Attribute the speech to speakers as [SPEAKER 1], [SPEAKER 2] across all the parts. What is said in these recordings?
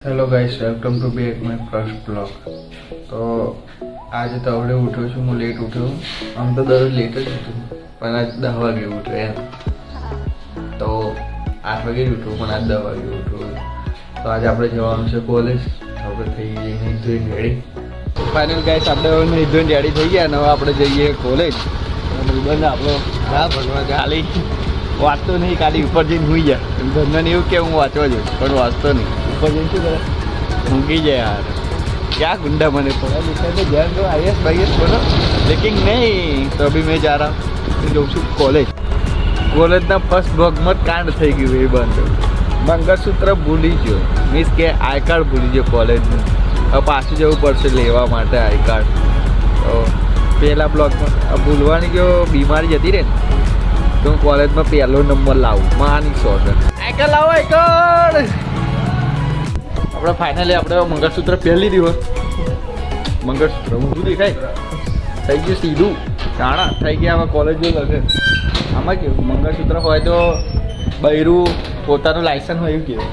[SPEAKER 1] Hello guys, welcome to back my first blog. તો આજે તો હવે ઉઠ્યો છું, હું લેટ ઉઠ્યો. આમ તો દરરોજ લેટ જ ઉઠું, પણ આજ 10 વાગે ઉઠ્યો એમ. તો 8 વાગે ઉઠું, પણ આજ 10 વાગે ઉઠું. તો આજે આપણે જવાનું છે કોલેજ. આપણે થઈ જઈએ નહીં ધોઈને રેડી. ફાઇનલ ગાઈસ, આપણે નહીં ધોઈને રેડી થઈ ગયા અને હવે આપણે જઈએ કોલેજ. બંધ આપણો ના ભણવા ખાલી વાંચતો નહીં, ખાલી ઉપર જઈને હોઈ જાય. ધંધાને એવું કે હું વાંચવા જઉં, પણ વાંચતો નહીં. ऊपर जैसे मूंगी जाए यार, क्या गुंडा बने, पढ़ा लिखा तो जान दो, IAS IAS बनो, लेकिन नहीं. तो अभी मैं जा रहा हूँ, जाऊँ છું કોલેજ. કોલેજના ફર્સ્ટ ભાગમાં કાંડ થઈ ગયું એ બંધ. મંગળસૂત્ર ભૂલી ગયો, મીન્સ કે આઈ કાર્ડ ભૂલી ગયો કોલેજનું. હવે પાછું જવું પડશે લેવા માટે આઈ કાર્ડ. તો પહેલા બ્લોગમાં ભૂલવાની જો બીમારી જતી રહે ને, તો હું કોલેજમાં પહેલો નંબર લાવું, માની શોખ. આઈ કાર્ડ લાવો, આઈ કાર્ડ. આપણે ફાઇનલી આપણે મંગળસૂત્ર પહેરી દીધું. મંગળસૂત્ર ઊંધું દેખાય, થઈ ગયું સીધું જાણા થઈ ગયા. હવે કોલેજ જો લગે આમાં કેવું મંગળસૂત્ર હોય તો બૈરું પોતાનું લાયસન્સ હોય એવું કહેવાય.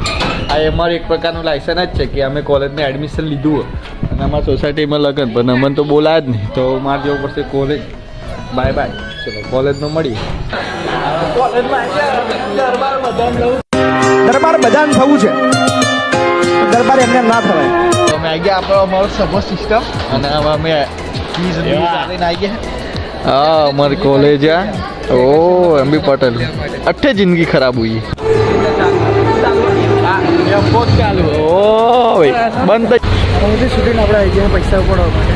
[SPEAKER 1] આ અમારું એક પ્રકારનું લાયસન્સ જ છે કે અમે કોલેજમાં એડમિશન લીધું હોય અને અમારા સોસાયટીમાં લગન, પણ અમને તો બોલાય જ નહીં. તો મારે જવું પડશે કોલેજ. બાય બાય, ચલો કોલેજમાં મળીએ. કોલેજમાં
[SPEAKER 2] દરબાર બધાને થવું છે, દરબાર એમને ના થવાય.
[SPEAKER 1] અમે આવી ગયા આપણો અમારો સપોર્ટ સિસ્ટમ અને હવે અમે ફીઝ આવી ગયા. હા, અમારી કોલેજ ઓ MB પટેલ. અઠે જિંદગી ખરાબ हुई. ચાલુ ઓ ભાઈ બંધ
[SPEAKER 2] સૌથી સુધી આપણે આવી ગયા પૈસા ઉપાડવા માટે.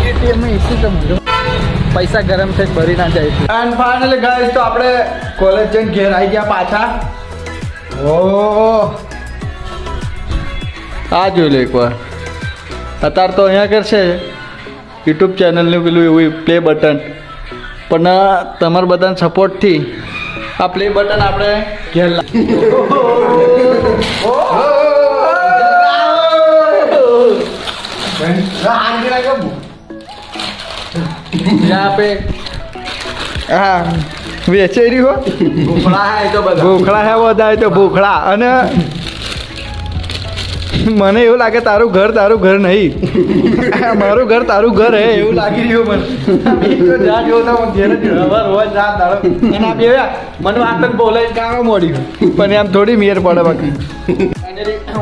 [SPEAKER 2] એટીએમમાં એસી તો મળ્યો,
[SPEAKER 1] પૈસા ગરમ થઈ ભરી ના જાય. એન્ડ ફાઇનલી ગાઈસ, તો આપણે કોલેજ જઈને ઘેર આવી ગયા પાછા. ઓ આ જોઈ લો એકવાર. અત્યારે તો અહીંયા કરશે યુટ્યુબ ચેનલનું પેલું એવું પ્લે બટન, પણ તમારા બધાના સપોર્ટથી આ પ્લે બટન આપણે ઘેર હા વેચેરી હો ભૂખડા હે બધા તો ભૂખડા. અને મને એવું લાગે તારું ઘર નહીં, મારું ઘર તારું ઘર હે એવું લાગી રહ્યું મને. જા જોતા રોજ રાત દાડો એના બે મને વાત બોલાય કામ મોડી, પણ એમ થોડી મેર પડે. બાકી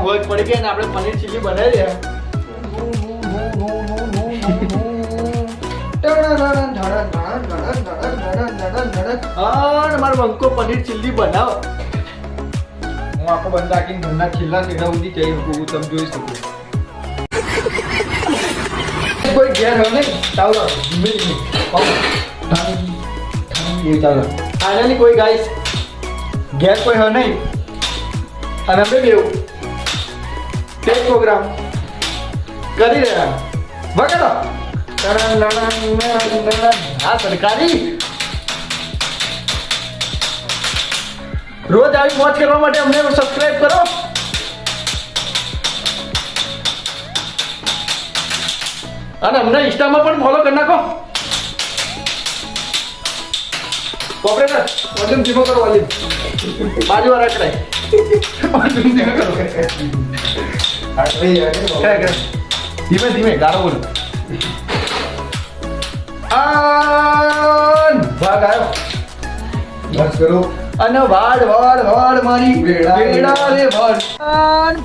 [SPEAKER 1] હોજ પડી ગઈ ને આપણે પનીર ચીલી બનાવી દે. મારો બંકો પનીર ચીલી બનાવો. હું આખો બંધ રાખીને ઘરના છેલ્લા છેડા સુધી જઈ શકું, તમે જોઈ શકો. કોઈ ઘેર હોય નહીં, ચાલો ધીમે ધીમે ચાલો. ફાઇનલી કોઈ ગાઈસ ઘેર કોઈ હોય નહીં અને અમે બેવું તે પ્રોગ્રામ કરી રહ્યા વગેરે. હા સરકારી રોજ આવી મોજ કરવા માટે અમને સબસ્ક્રાઇબ કરો. અને અમને ઇન્સ્ટામાં પણ ફોલો કરી નાખો. ઓપરેટર વોલ્યુમ ધીમો કરો, વોલ્યુમ બાજુ વાળા કરાય વોલ્યુમ ધીમો કરો. ધીમે ધીમે ગાળો બોલો. ભાગ આવ્યો બસ કરો. અને વાડ મારી વેડા રે વાડ.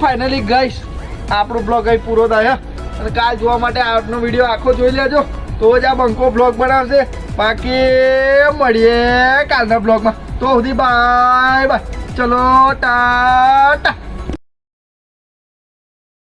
[SPEAKER 1] ફાઇનલી ગાઈસ, આપણો બ્લોગ અહીં પૂરો થાય. અને કાલ જોવા માટે આજનો વિડીયો આખો જોઈ લેજો, તો જ આ બંકો બ્લોગ બનાવશે. બાકી મળીએ કાલના બ્લોગમાં. તો સુધી બાય બાય, ચલો ટાટા.